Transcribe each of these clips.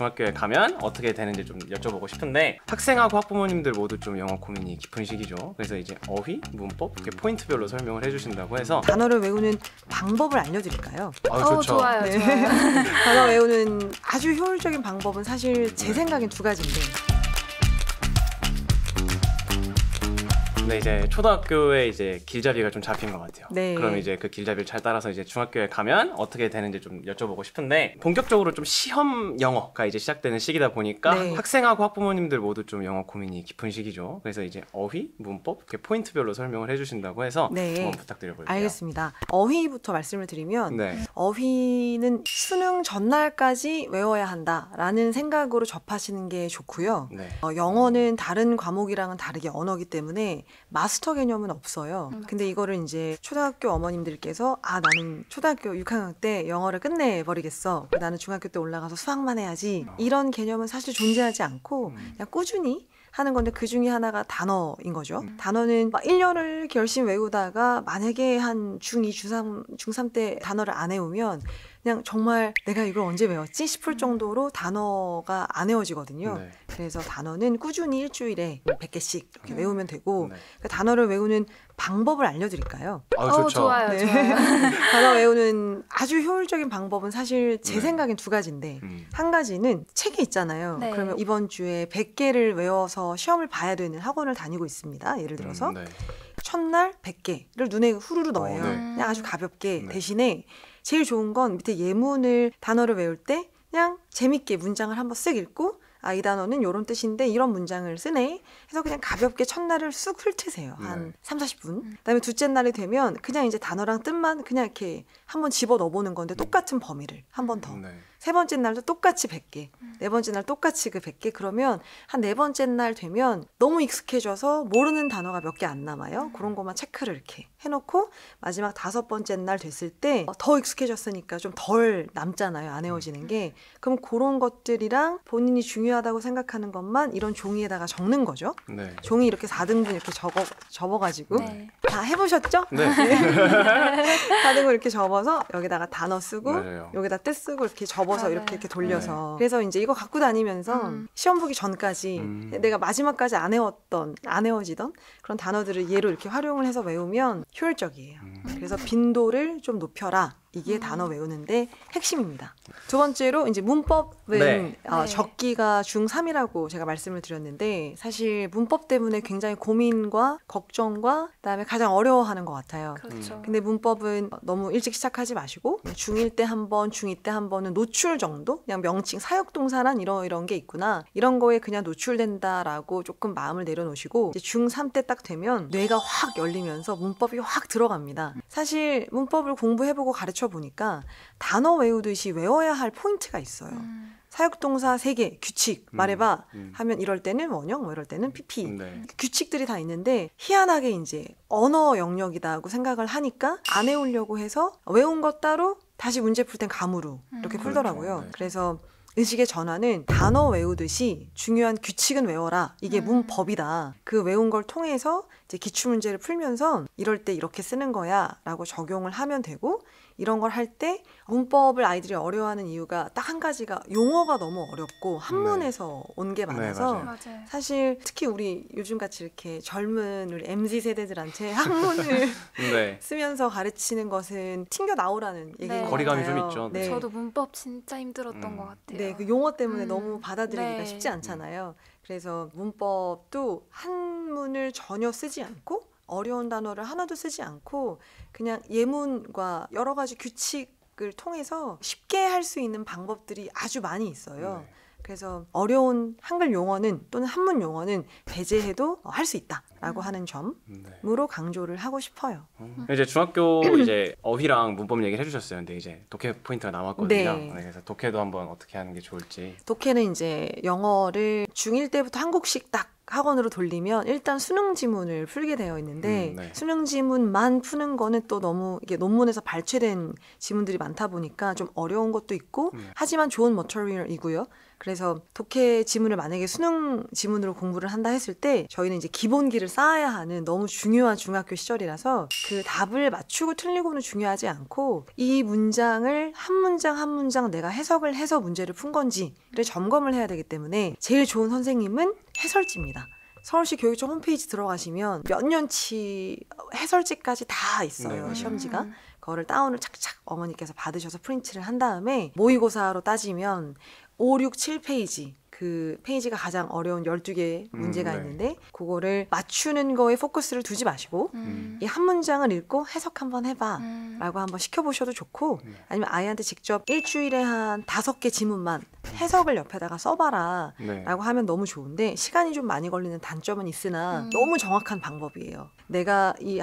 중학교에 가면 어떻게 되는지 좀 여쭤보고 싶은데, 학생하고 학부모님들 모두 좀 영어 고민이 깊은 시기죠. 그래서 이제 어휘, 문법 이렇게 포인트별로 설명을 해주신다고 해서 단어를 외우는 방법을 알려드릴까요? 좋죠. 좋아요. 네. 좋아요. 단어 외우는 아주 효율적인 방법은 사실 제 생각엔 두 가지인데, 근데 이제 초등학교에 이제 길잡이가 좀 잡힌 것 같아요. 네. 그럼 이제 그 길잡이를 잘 따라서 이제 중학교에 가면 어떻게 되는지 좀 여쭤보고 싶은데, 본격적으로 좀 시험 영어가 이제 시작되는 시기다 보니까 네. 학생하고 학부모님들 모두 좀 영어 고민이 깊은 시기죠. 그래서 이제 어휘, 문법 이렇게 포인트별로 설명을 해주신다고 해서 네. 한번 부탁드려볼게요. 알겠습니다. 어휘부터 말씀을 드리면 네. 어휘는 수능 전날까지 외워야 한다라는 생각으로 접하시는 게 좋고요. 네. 영어는 다른 과목이랑은 다르게 언어기 때문에 마스터 개념은 없어요. 근데 이거를 이제 초등학교 어머님들께서 나는 초등학교 6학년 때 영어를 끝내버리겠어. 나는 중학교 때 올라가서 수학만 해야지. 이런 개념은 사실 존재하지 않고 그냥 꾸준히 하는 건데, 그 중에 하나가 단어인 거죠. 단어는 막 1년을 이렇게 열심히 외우다가 만약에 한 중2, 중3 때 단어를 안 외우면 그냥 정말 내가 이걸 언제 외웠지 싶을 정도로 단어가 안 외워지거든요. 네. 그래서 단어는 꾸준히 일주일에 100개씩 이렇게 외우면 되고, 네. 그 단어를 외우는 방법을 알려드릴까요? 좋죠. 좋아요. 네. 좋아요. 단어 외우는 아주 효율적인 방법은 사실 제 네. 생각엔 두 가지인데, 한 가지는 책이 있잖아요. 네. 그러면 이번 주에 100개를 외워서 시험을 봐야 되는 학원을 다니고 있습니다. 예를 들어서 네. 첫날 100개를 눈에 후루루 넣어요. 네. 그냥 아주 가볍게. 네. 대신에 제일 좋은 건 밑에 예문을, 단어를 외울 때 그냥 재밌게 문장을 한번 쓱 읽고, 이 단어는 이런 뜻인데 이런 문장을 쓰네 해서 그냥 가볍게 첫날을 쑥 훑으세요. 한 3-40분. 그다음에 둘째 날이 되면 그냥 이제 단어랑 뜻만 그냥 이렇게 한번 집어 넣어보는 건데, 똑같은 범위를 한 번 더. 네. 세 번째 날도 똑같이 100개, 네 번째 날 똑같이 그 100개. 그러면 한 네 번째 날 되면 너무 익숙해져서 모르는 단어가 몇 개 안 남아요. 그런 것만 체크를 이렇게 해놓고 마지막 5번째 날 됐을 때 더 익숙해졌으니까 좀 덜 남잖아요, 안 외워지는 게. 그럼 그런 것들이랑 본인이 중요하다고 생각하는 것만 이런 종이에다가 적는 거죠. 네. 종이 이렇게 4등분 이렇게 접어가지고 네. 다 해보셨죠? 네. 4등분 이렇게 접어서 여기다가 단어 쓰고 맞아요. 여기다 뜻 쓰고 이렇게 접어서 맞아요. 이렇게 돌려서. 그래서 이제 이거 갖고 다니면서 시험 보기 전까지 내가 마지막까지 안 외워지던 그런 단어들을 얘로 이렇게 활용을 해서 외우면 효율적이에요. 그래서 빈도를 좀 높여라. 이게 단어 외우는데 핵심입니다. 두 번째로 이제 문법은 네. 적기가 중3이라고 제가 말씀을 드렸는데, 사실 문법 때문에 굉장히 고민과 걱정과 그다음에 가장 어려워하는 것 같아요. 그렇죠. 근데 문법은 너무 일찍 시작하지 마시고 중1 때 한 번, 중2 때 한 번은 노출 정도? 그냥 명칭, 사역동사란 이런 게 있구나. 이런 거에 그냥 노출된다라고 조금 마음을 내려놓으시고, 이제 중3 때 딱 되면 뇌가 확 열리면서 문법이 확 들어갑니다. 사실 문법을 공부해보고 가르쳐 보니까 단어 외우듯이 외워야 할 포인트가 있어요. 사역동사 3개, 규칙 말해봐 하면 이럴 때는 원형, 뭐 이럴 때는 PP. 네. 규칙들이 다 있는데 희한하게 이제 언어 영역이다고 생각을 하니까 안 외우려고 해서 외운 것 따로 다시 문제 풀 땐 감으로 이렇게 풀더라고요. 그렇죠. 네. 그래서 의식의 전환은 단어 외우듯이 중요한 규칙은 외워라. 이게 문법이다. 그 외운 걸 통해서 이제 기출문제를 풀면서 이럴 때 이렇게 쓰는 거야 라고 적용을 하면 되고, 이런 걸 할 때 문법을 아이들이 어려워하는 이유가 딱 한 가지가 용어가 너무 어렵고 한문에서 온 게 많아서 맞아요. 맞아요. 사실 특히 우리 요즘같이 이렇게 젊은 우리 MZ 세대들한테 한문을 네. 쓰면서 가르치는 것은 튕겨 나오라는 얘기인 네. 것 거리감이 같아요. 좀 있죠. 네. 저도 문법 진짜 힘들었던 것 같아요. 네, 그 용어 때문에 너무 받아들이기가 네. 쉽지 않잖아요. 그래서 문법도 한문을 전혀 쓰지 않고 어려운 단어를 하나도 쓰지 않고 그냥 예문과 여러 가지 규칙을 통해서 쉽게 할 수 있는 방법들이 아주 많이 있어요. 네. 그래서 어려운 한글 용어는 또는 한문 용어는 배제해도 할 수 있다라고 하는 점으로 강조를 하고 싶어요. 이제 중학교 이제 어휘랑 문법 얘기를 해주셨어요. 근데 이제 독해 포인트가 남았거든요. 네. 그래서 독해도 한번 어떻게 하는 게 좋을지. 독해는 이제 영어를 중1 때부터 한국식 딱 학원으로 돌리면 일단 수능 지문을 풀게 되어 있는데 네. 수능 지문만 푸는 거는 또 너무 이게 논문에서 발췌된 지문들이 많다 보니까 좀 어려운 것도 있고 하지만 좋은 머터리얼이고요. 그래서 독해 지문을 만약에 수능 지문으로 공부를 한다 했을 때 저희는 이제 기본기를 쌓아야 하는 너무 중요한 중학교 시절이라서 그 답을 맞추고 틀리고는 중요하지 않고 이 문장을 한 문장 한 문장 내가 해석을 해서 문제를 푼 건지를 점검을 해야 되기 때문에 제일 좋은 선생님은 해설지입니다. 서울시 교육청 홈페이지 들어가시면 몇 년치 해설지까지 다 있어요. 네. 시험지가. 그거를 다운을 착착 어머니께서 받으셔서 프린트를 한 다음에 모의고사로 따지면 5, 6, 7페이지 그 페이지가 가장 어려운 12개 문제가 네. 있는데 그거를 맞추는 거에 포커스를 두지 마시고 이 한 문장을 읽고 해석 한번 해봐 라고 한번 시켜보셔도 좋고 아니면 아이한테 직접 일주일에 한 5개 지문만 해석을 옆에다가 써봐라 네. 라고 하면 너무 좋은데 시간이 좀 많이 걸리는 단점은 있으나 너무 정확한 방법이에요. 내가 이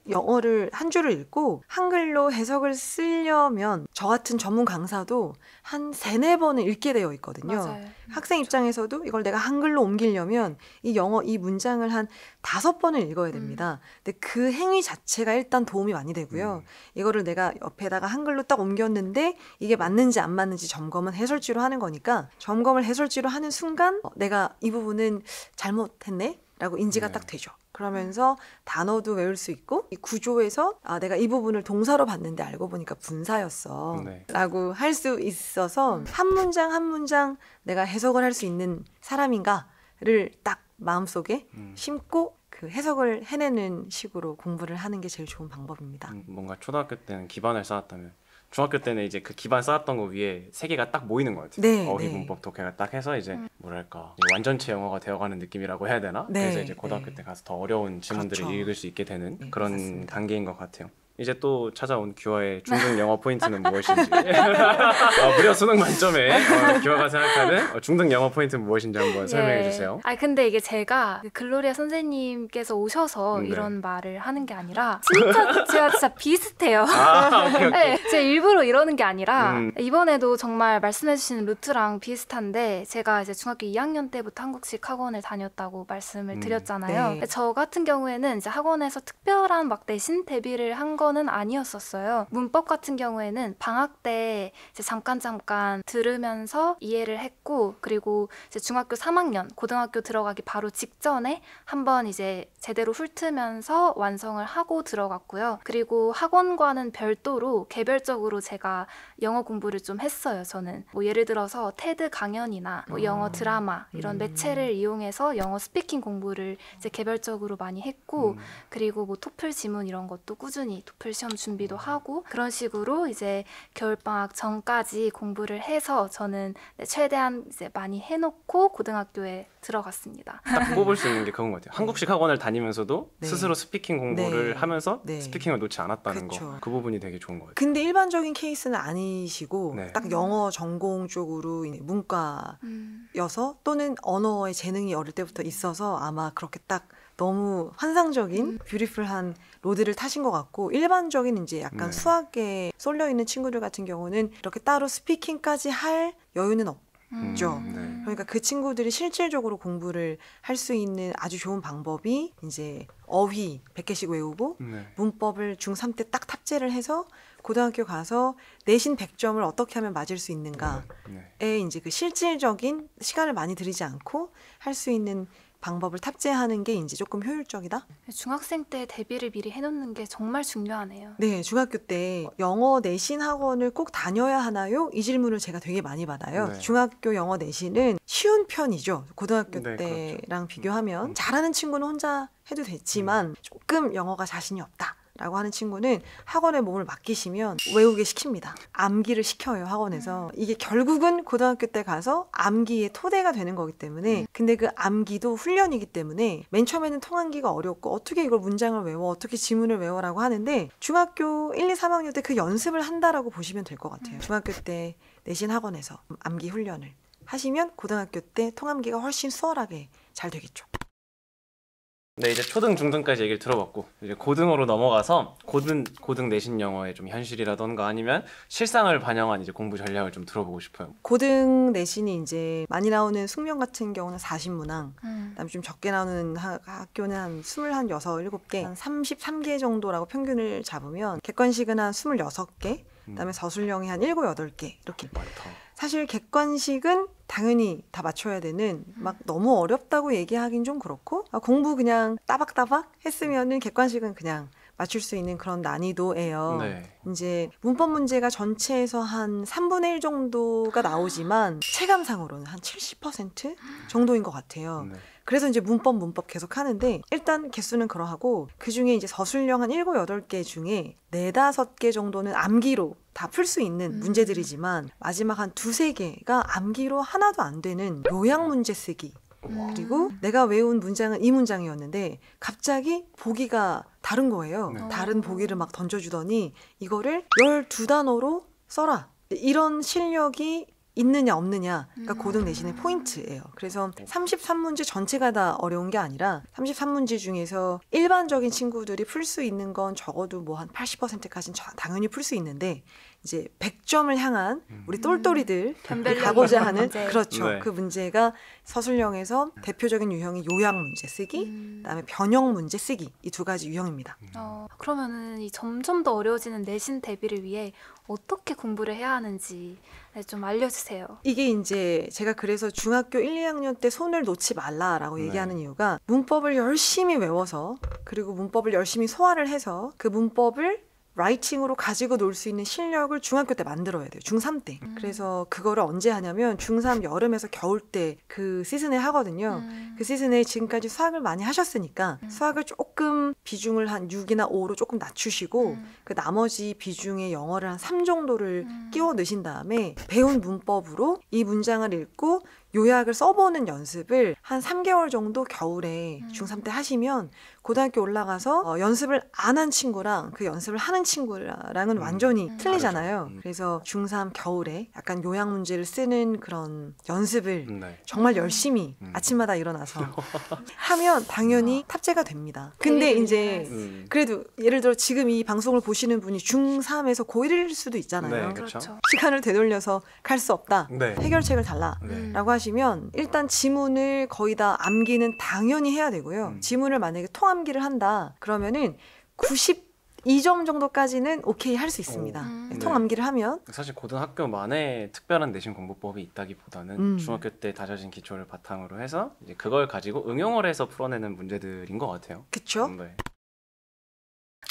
영어를 한 줄을 읽고 한글로 해석을 쓰려면 저 같은 전문 강사도 한 3-4번은 읽게 되어 있거든요. 맞아요. 학생 입장에서도 이걸 내가 한글로 옮기려면 이 문장을 한 5번을 읽어야 됩니다. 근데 그 행위 자체가 일단 도움이 많이 되고요. 이거를 내가 옆에다가 한글로 딱 옮겼는데 이게 맞는지 안 맞는지 점검은 해설지로 하는 거니까 점검을 해설지로 하는 순간 내가 이 부분은 잘못했네? 라고 인지가 네. 딱 되죠. 그러면서 단어도 외울 수 있고 이 구조에서 내가 이 부분을 동사로 봤는데 알고 보니까 분사였어 네. 라고 할 수 있어서 한 문장 한 문장 내가 해석을 할 수 있는 사람인가를 딱 마음속에 심고 그 해석을 해내는 식으로 공부를 하는 게 제일 좋은 방법입니다. 뭔가 초등학교 때는 기반을 쌓았다면 중학교 때는 이제 그 기반 쌓았던 거 위에 3개가 딱 모이는 것 같아요. 네, 어휘, 네. 문법, 독해가 딱 해서 이제 뭐랄까 완전체 영어가 되어가는 느낌이라고 해야 되나? 네, 그래서 이제 고등학교 네. 때 가서 더 어려운 지문들을 그렇죠. 읽을 수 있게 되는 네, 그런 맞습니다. 단계인 것 같아요. 이제 또 찾아온 규화의 중등 영어 포인트는 무엇인지 무려 수능 만점에 규화가 생각하는 중등 영어 포인트는 무엇인지 한번 설명해 주세요. 근데 이게 제가 그 글로리아 선생님께서 오셔서 네. 이런 말을 하는 게 아니라 제가 진짜 비슷해요. 오케이, 오케이. 네, 제가 일부러 이러는 게 아니라 음. 이번에도 정말 말씀해주신 루트랑 비슷한데 제가 이제 중학교 2학년 때부터 한국식 학원을 다녔다고 말씀을 드렸잖아요. 네. 근데 저 같은 경우에는 이제 학원에서 특별한 막 내신 대비를 한 거는 아니었었어요. 문법 같은 경우에는 방학 때 이제 잠깐 들으면서 이해를 했고 그리고 이제 중학교 3학년 고등학교 들어가기 바로 직전에 한번 이제 제대로 훑으면서 완성을 하고 들어갔고요. 그리고 학원과는 별도로 개별적으로 제가 영어 공부를 좀 했어요. 저는 뭐 예를 들어서 테드 강연이나 뭐 영어 드라마 이런 매체를 이용해서 영어 스피킹 공부를 이제 개별적으로 많이 했고 그리고 뭐 토플 지문 이런 것도 꾸준히 토플 시험 준비도 하고 그런 식으로 이제 겨울방학 전까지 공부를 해서 저는 최대한 이제 많이 해놓고 고등학교에 들어갔습니다. 딱 뽑을 수 있는 게 그건 것 같아요. 한국식 학원을 다니면서도 네. 스스로 스피킹 공부를 네. 하면서 네. 스피킹을 놓지 않았다는 그쵸. 거. 그 부분이 되게 좋은 것 같아요. 근데 일반적인 케이스는 아니시고 네. 딱 영어 전공 쪽으로 문과여서 또는 언어의 재능이 어릴 때부터 있어서 아마 그렇게 딱 너무 환상적인 뷰티풀한 로드를 타신 것 같고 일반적인 이제 약간 네. 수학에 쏠려 있는 친구들 같은 경우는 이렇게 따로 스피킹까지 할 여유는 없죠. 네. 그러니까 그 친구들이 실질적으로 공부를 할 수 있는 아주 좋은 방법이 이제 어휘 100개씩 외우고 네. 문법을 중3 때 딱 탑재를 해서 고등학교 가서 내신 100점을 어떻게 하면 맞을 수 있는가에 네. 이제 그 실질적인 시간을 많이 들이지 않고 할 수 있는 방법을 탑재하는 게 이제 조금 효율적이다? 중학생 때 대비를 미리 해놓는 게 정말 중요하네요. 네, 중학교 때 영어 내신 학원을 꼭 다녀야 하나요? 이 질문을 제가 되게 많이 받아요. 네. 중학교 영어 내신은 쉬운 편이죠. 고등학교 네, 때랑 비교하면 잘하는 친구는 혼자 해도 됐지만 조금 영어가 자신이 없다. 라고 하는 친구는 학원에 몸을 맡기시면 외우게 시킵니다. 암기를 시켜요, 학원에서. 이게 결국은 고등학교 때 가서 암기의 토대가 되는 거기 때문에 근데 그 암기도 훈련이기 때문에 맨 처음에는 통암기가 어렵고 어떻게 이걸 문장을 외워, 어떻게 지문을 외워라고 하는데 중학교 1, 2, 3학년 때 그 연습을 한다라고 보시면 될 것 같아요. 중학교 때 내신 학원에서 암기 훈련을 하시면 고등학교 때 통암기가 훨씬 수월하게 잘 되겠죠. 네, 이제 초등, 중등까지 얘기를 들어봤고 이제 고등으로 넘어가서 고등 내신 영어의 좀 현실이라던가 아니면 실상을 반영한 이제 공부 전략을 좀 들어보고 싶어요. 고등 내신이 이제 많이 나오는 숙명 같은 경우는 40문항, 그다음에 좀 적게 나오는 학교는 한 26, 7개, 한 33개 정도라고 평균을 잡으면 객관식은 한 26개, 그다음에 서술형이 한 7, 8개 이렇게. 많다. 사실 객관식은 당연히 다 맞춰야 되는 막 너무 어렵다고 얘기하긴 좀 그렇고 공부 그냥 따박따박 했으면은 객관식은 그냥 맞출 수 있는 그런 난이도예요. 네. 이제 문법 문제가 전체에서 한 3분의 1 정도가 나오지만 체감상으로는 한 70% 정도인 것 같아요. 네. 그래서 이제 문법 계속 하는데 일단 개수는 그러하고 그중에 이제 서술형 한 7, 8개 중에 4, 5개 정도는 암기로 다 풀 수 있는 문제들이지만 마지막 한 2, 3개가 암기로 하나도 안 되는 요약 문제 쓰기. 그리고 내가 외운 문장은 이 문장이었는데 갑자기 보기가 다른 거예요. 네. 다른 보기를 막 던져주더니 이거를 12단어로 써라. 이런 실력이 있느냐 없느냐가 고등 내신의 포인트예요. 그래서 33문제 전체가 다 어려운 게 아니라 33문제 중에서 일반적인 친구들이 풀 수 있는 건 적어도 뭐 한 80%까지는 당연히 풀 수 있는데 이제 100점을 향한 우리 똘똘이들 변별력이 가고자 있는 하는 문제. 그렇죠. 네. 그 문제가 서술형에서 대표적인 유형이 요약 문제 쓰기, 그다음에 변형 문제 쓰기 이 2가지 유형입니다. 그러면은 이 점점 더 어려워지는 내신 대비를 위해 어떻게 공부를 해야 하는지 좀 알려주세요. 이게 이제 제가 그래서 중학교 1, 2학년 때 손을 놓지 말라라고 네. 얘기하는 이유가 문법을 열심히 외워서 그리고 문법을 열심히 소화를 해서 그 문법을 라이팅으로 가지고 놀 수 있는 실력을 중학교 때 만들어야 돼요. 중3 때. 그래서 그거를 언제 하냐면 중3 여름에서 겨울 때 그 시즌에 하거든요. 그 시즌에 지금까지 수학을 많이 하셨으니까 수학을 조금 비중을 한 6이나 5로 조금 낮추시고 그 나머지 비중의 영어를 한 3 정도를 끼워 넣으신 다음에 배운 문법으로 이 문장을 읽고 요약을 써보는 연습을 한 3개월 정도 겨울에 중3 때 하시면 고등학교 올라가서 연습을 안 한 친구랑 그 연습을 하는 친구랑은 완전히 틀리잖아요. 다르죠. 그래서 중3 겨울에 약간 요약 문제를 쓰는 그런 연습을 네. 정말 열심히 아침마다 일어나서 하면 당연히 탑재가 됩니다. 근데 대비를 이제 위해서. 그래도 예를 들어 지금 이 방송을 보시는 분이 중3에서 고1일 수도 있잖아요. 네, 그렇죠. 시간을 되돌려서 갈 수 없다. 네. 해결책을 달라. 네. 라고 하시면 일단 지문을 거의 다 암기는 당연히 해야 되고요. 지문을 만약에 통암기를 한다 그러면은 92점 정도까지는 오케이 할 수 있습니다. 네. 통암기를 하면 사실 고등학교만의 특별한 내신 공부법이 있다기보다는 중학교 때 다져진 기초를 바탕으로 해서 이제 그걸 가지고 응용을 해서 풀어내는 문제들인 것 같아요. 그쵸? 네.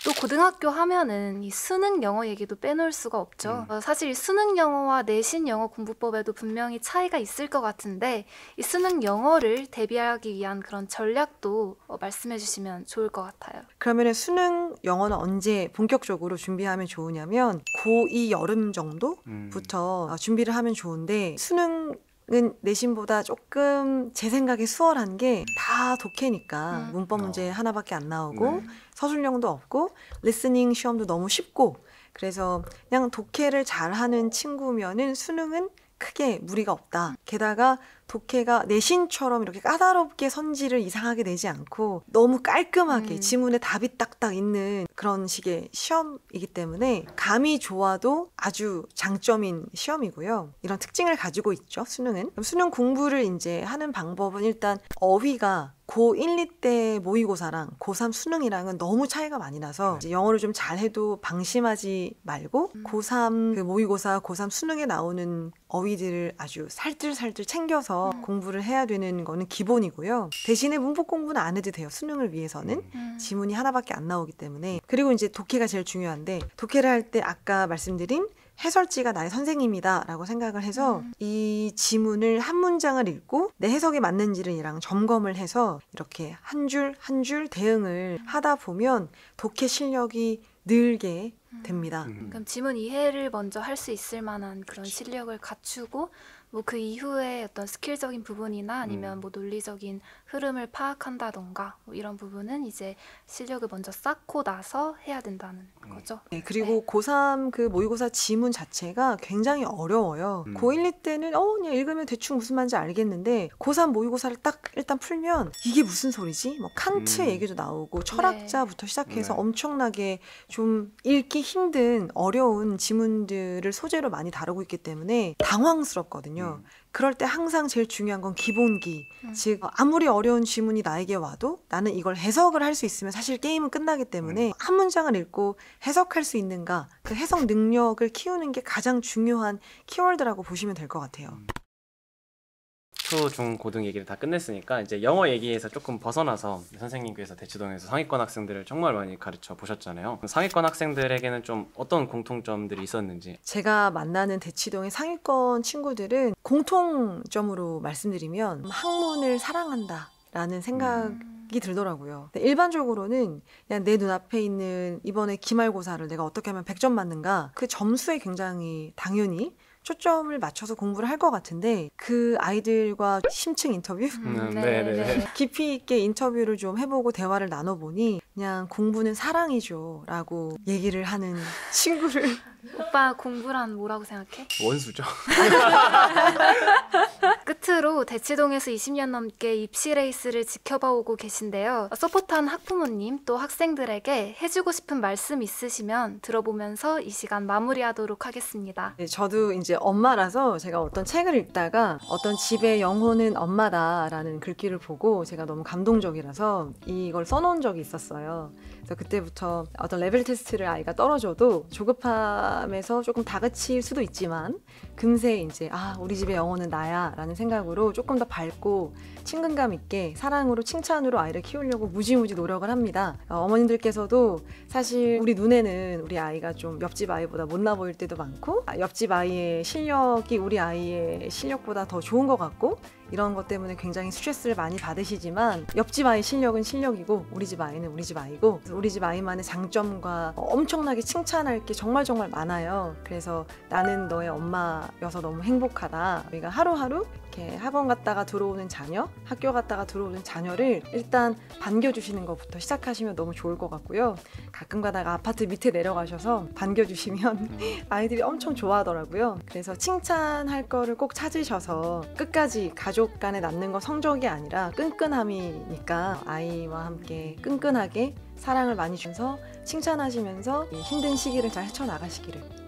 또 고등학교 하면은 이 수능 영어 얘기도 빼놓을 수가 없죠. 사실 이 수능 영어와 내신 영어 공부법에도 분명히 차이가 있을 것 같은데 이 수능 영어를 대비하기 위한 그런 전략도 말씀해 주시면 좋을 것 같아요. 그러면 수능 영어는 언제 본격적으로 준비하면 좋으냐면 고2 여름 정도부터 준비를 하면 좋은데 수능은 내신보다 조금 제 생각에 수월한 게 다 독해니까 문법 문제 하나밖에 안 나오고 네. 서술형도 없고 리스닝 시험도 너무 쉽고 그래서 그냥 독해를 잘하는 친구면은 수능은 크게 무리가 없다. 게다가 독해가 내신처럼 이렇게 까다롭게 선지를 이상하게 내지 않고 너무 깔끔하게 지문에 답이 딱딱 있는 그런 식의 시험이기 때문에 감이 좋아도 아주 장점인 시험이고요. 이런 특징을 가지고 있죠, 수능은. 그럼 수능 공부를 이제 하는 방법은 일단 어휘가 고1, 2 때 모의고사랑 고3 수능이랑은 너무 차이가 많이 나서 이제 영어를 좀 잘해도 방심하지 말고 고3 그 모의고사, 고3 수능에 나오는 어휘들을 아주 살뜰살뜰 챙겨서 공부를 해야 되는 거는 기본이고요. 대신에 문법 공부는 안 해도 돼요. 수능을 위해서는. 지문이 하나밖에 안 나오기 때문에. 그리고 이제 독해가 제일 중요한데 독해를 할 때 아까 말씀드린 해설지가 나의 선생님이다 라고 생각을 해서 이 지문을 한 문장을 읽고 내 해석에 맞는지를 얘랑 점검을 해서 이렇게 한 줄 한 줄 대응을 하다 보면 독해 실력이 늘게 됩니다. 그럼 지문 이해를 먼저 할 수 있을 만한 그런 실력을 갖추고 뭐 그 이후에 어떤 스킬적인 부분이나 아니면 뭐 논리적인 흐름을 파악한다던가 뭐 이런 부분은 이제 실력을 먼저 쌓고 나서 해야 된다는 거죠. 네, 그리고 고3 그 모의고사 지문 자체가 굉장히 어려워요. 고1, 2 때는 그냥 읽으면 대충 무슨 말인지 알겠는데 고3 모의고사를 딱 일단 풀면 이게 무슨 소리지? 뭐 칸트 얘기도 나오고 철학자부터 시작해서 네. 엄청나게 좀 읽기 힘든 어려운 지문들을 소재로 많이 다루고 있기 때문에 당황스럽거든요. 그럴 때 항상 제일 중요한 건 기본기. 즉 아무리 어려운 지문이 나에게 와도 나는 이걸 해석을 할 수 있으면 사실 게임은 끝나기 때문에 한 문장을 읽고 해석할 수 있는가 그 해석 능력을 키우는 게 가장 중요한 키워드라고 보시면 될 것 같아요. 초, 중, 고등 얘기를 다 끝냈으니까 이제 영어 얘기에서 조금 벗어나서 선생님께서 대치동에서 상위권 학생들을 정말 많이 가르쳐 보셨잖아요. 상위권 학생들에게는 좀 어떤 공통점들이 있었는지. 제가 만나는 대치동의 상위권 친구들은 공통점으로 말씀드리면 학문을 사랑한다 라는 생각이 들더라고요. 근데 일반적으로는 그냥 내 눈앞에 있는 이번에 기말고사를 내가 어떻게 하면 100점 맞는가, 그 점수에 굉장히 당연히 초점을 맞춰서 공부를 할 것 같은데, 그 아이들과 심층 인터뷰? 네네. 깊이 있게 인터뷰를 좀 해보고 대화를 나눠보니 그냥 공부는 사랑이죠 라고 얘기를 하는 친구를 오빠 공부란 뭐라고 생각해? 원수죠. 끝으로 대치동에서 20년 넘게 입시 레이스를 지켜봐오고 계신데요. 서포트한 학부모님 또 학생들에게 해주고 싶은 말씀 있으시면 들어보면서 이 시간 마무리하도록 하겠습니다. 네, 저도 이제 엄마라서 제가 어떤 책을 읽다가 어떤 집의 영혼은 엄마다라는 글귀를 보고 제가 너무 감동적이라서 이걸 써놓은 적이 있었어요. 그래서 그때부터 어떤 레벨 테스트를 아이가 떨어져도 조급함에서 조금 다그칠 수도 있지만 금세 이제 우리 집의 영혼은 나야 라는 생각으로 조금 더 밝고 친근감 있게 사랑으로 칭찬으로 아이를 키우려고 무지무지 노력을 합니다. 어머님들께서도 사실 우리 눈에는 우리 아이가 좀 옆집 아이보다 못나 보일 때도 많고 옆집 아이의 실력이 우리 아이의 실력보다 더 좋은 것 같고 이런 것 때문에 굉장히 스트레스를 많이 받으시지만 옆집 아이 실력은 실력이고 우리 집 아이는 우리 집 아이고 우리 집 아이만의 장점과 엄청나게 칭찬할 게 정말 많아요. 그래서 나는 너의 엄마여서 너무 행복하다. 우리가 하루하루 이렇게 학원 갔다가 들어오는 자녀, 학교 갔다가 들어오는 자녀를 일단 반겨주시는 것부터 시작하시면 너무 좋을 것 같고요. 가끔 가다가 아파트 밑에 내려가셔서 반겨주시면 아이들이 엄청 좋아하더라고요. 그래서 칭찬할 거를 꼭 찾으셔서 끝까지 가족 간에 낳는 건 성적이 아니라 끈끈함이니까 아이와 함께 끈끈하게 사랑을 많이 주면서 칭찬하시면서 힘든 시기를 잘 헤쳐나가시기를